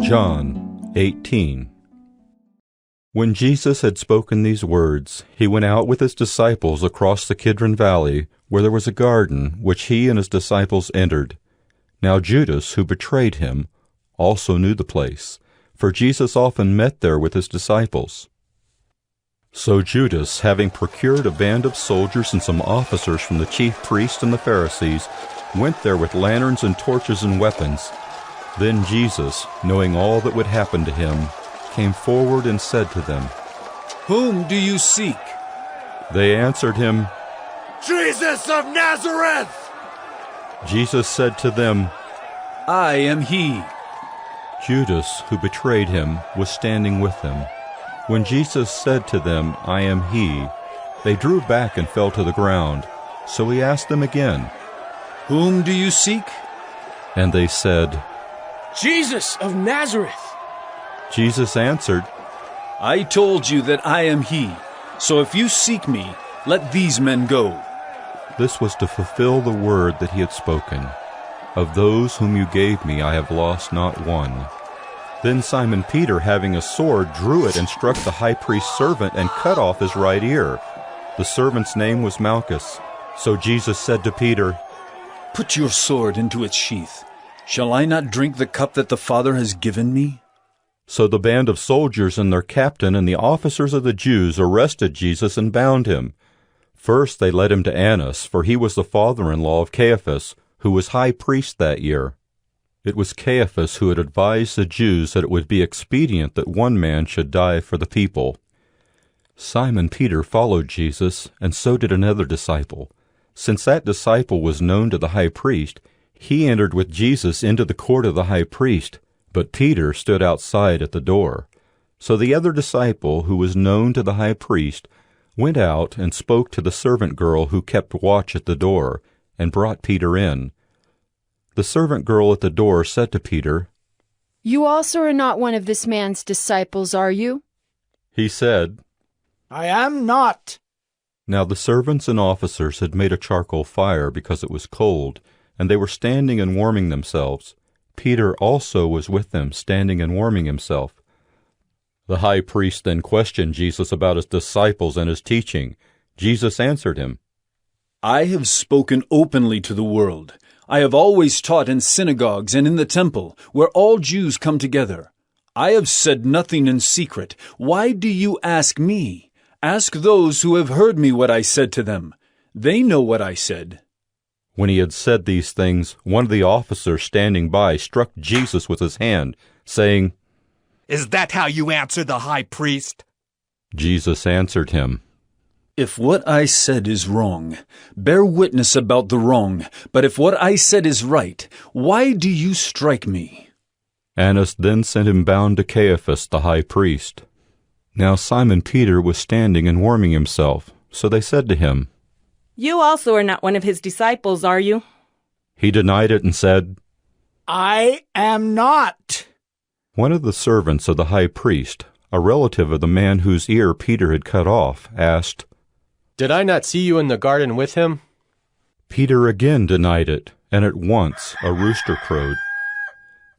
John 18. When Jesus had spoken these words, he went out with his disciples across the Kidron Valley, where there was a garden, which he and his disciples entered. Now Judas, who betrayed him, also knew the place, for Jesus often met there with his disciples. So Judas, having procured a band of soldiers and some officers from the chief priests and the Pharisees, went there with lanterns and torches and weapons. Then Jesus, knowing all that would happen to him, came forward and said to them, "Whom do you seek?" They answered him, "Jesus of Nazareth!" Jesus said to them, "I am he." Judas, who betrayed him, was standing with them. When Jesus said to them, "I am he," they drew back and fell to the ground. So he asked them again, "Whom do you seek?" And they said, "Jesus of Nazareth." Jesus answered, "I told you that I am he. So if you seek me, let these men go." This was to fulfill the word that he had spoken. Of those whom you gave me, I have lost not one. Then Simon Peter, having a sword, drew it and struck the high priest's servant and cut off his right ear. The servant's name was Malchus. So Jesus said to Peter, "Put your sword into its sheath. Shall I not drink the cup that the Father has given me?" So the band of soldiers and their captain and the officers of the Jews arrested Jesus and bound him. First they led him to Annas, for he was the father-in-law of Caiaphas, who was high priest that year. It was Caiaphas who had advised the Jews that it would be expedient that one man should die for the people. Simon Peter followed Jesus, and so did another disciple. Since that disciple was known to the high priest, he entered with Jesus into the court of the high priest, but Peter stood outside at the door. So the other disciple, who was known to the high priest, went out and spoke to the servant girl who kept watch at the door, and brought Peter in. The servant girl at the door said to Peter, "You also are not one of this man's disciples, are you?" He said, "I am not." Now the servants and officers had made a charcoal fire because it was cold, and they were standing and warming themselves. Peter also was with them, standing and warming himself. The high priest then questioned Jesus about his disciples and his teaching. Jesus answered him, "I have spoken openly to the world. I have always taught in synagogues and in the temple, where all Jews come together. I have said nothing in secret. Why do you ask me? Ask those who have heard me what I said to them. They know what I said." When he had said these things, one of the officers standing by struck Jesus with his hand, saying, "Is that how you answer the high priest?" Jesus answered him, "If what I said is wrong, bear witness about the wrong. But if what I said is right, why do you strike me?" Annas then sent him bound to Caiaphas the high priest. Now Simon Peter was standing and warming himself. So they said to him, "You also are not one of his disciples, are you?" He denied it and said, "I am not." One of the servants of the high priest, a relative of the man whose ear Peter had cut off, asked, "Did I not see you in the garden with him?" Peter again denied it, and at once a rooster crowed.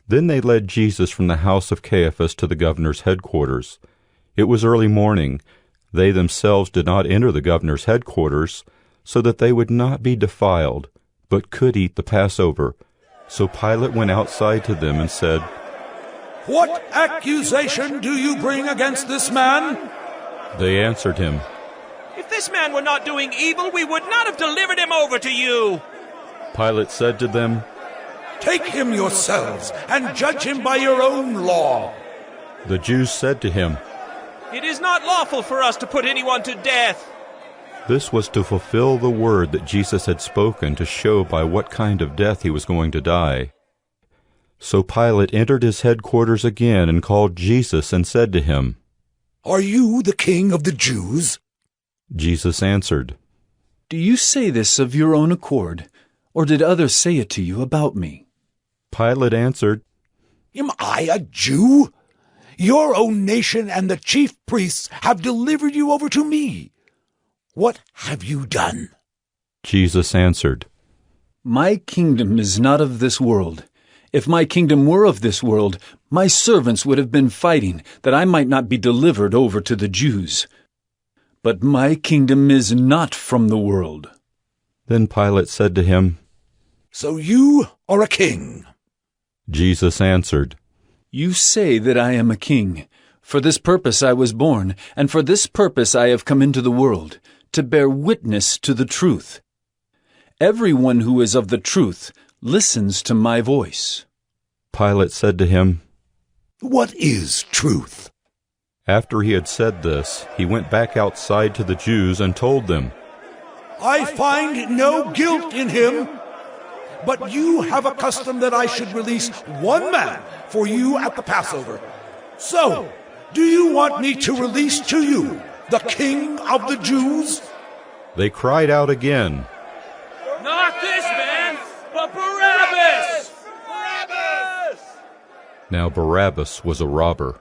Then they led Jesus from the house of Caiaphas to the governor's headquarters. It was early morning. They themselves did not enter the governor's headquarters, so that they would not be defiled, but could eat the Passover. So Pilate went outside to them and said, "What accusation do you bring against this man?" They answered him, "If this man were not doing evil, we would not have delivered him over to you." Pilate said to them, "Take him yourselves and judge him by your own law." The Jews said to him, "It is not lawful for us to put anyone to death." This was to fulfill the word that Jesus had spoken, to show by what kind of death he was going to die. So Pilate entered his headquarters again and called Jesus and said to him, "Are you the king of the Jews?" Jesus answered, "Do you say this of your own accord, or did others say it to you about me?" Pilate answered, "Am I a Jew? Your own nation and the chief priests have delivered you over to me. What have you done?" Jesus answered, "My kingdom is not of this world. If my kingdom were of this world, my servants would have been fighting that I might not be delivered over to the Jews. But my kingdom is not from the world." Then Pilate said to him, "So you are a king?" Jesus answered, "You say that I am a king. For this purpose I was born, and for this purpose I have come into the world, to bear witness to the truth. Everyone who is of the truth listens to my voice." Pilate said to him, "What is truth?" After he had said this, he went back outside to the Jews and told them, "I find no guilt in him. But you have a custom that I should release one man for you at the Passover. So, do you want me to release to you the King of the Jews?" They cried out again, Not this man, but Barabbas! Barabbas! Now Barabbas was a robber.